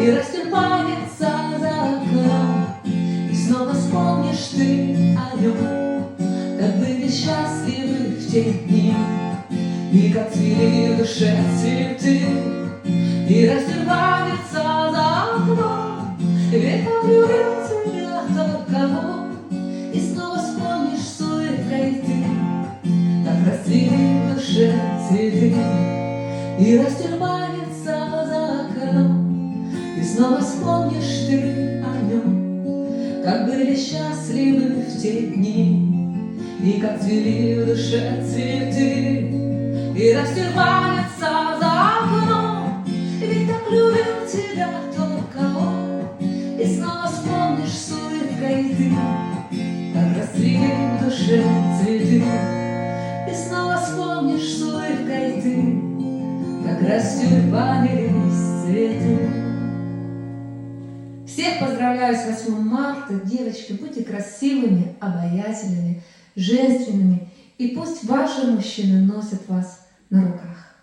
И расступается за окном, и снова вспомнишь ты о нем, как были счастливы в те дни, и как цвели в душе цветы. И расступается за окном, ведь полюбил тебя только он, и снова вспомнишь с улыбкой ты, как расцвели в душе цветы. И расступается за окном, и снова вспомнишь ты о нем, как были счастливы в те дни, и как цвели в душе цветы. И расступается за окном, ведь так любил тебя только он, и снова вспомнишь с улыбкой ты, как расцвели в душе цветы. И снова вспомнишь с улыбкой ты, как растюльпанились цветы. Всех поздравляю с 8 марта, девочки, будьте красивыми, обаятельными, женственными, и пусть ваши мужчины носят вас на руках.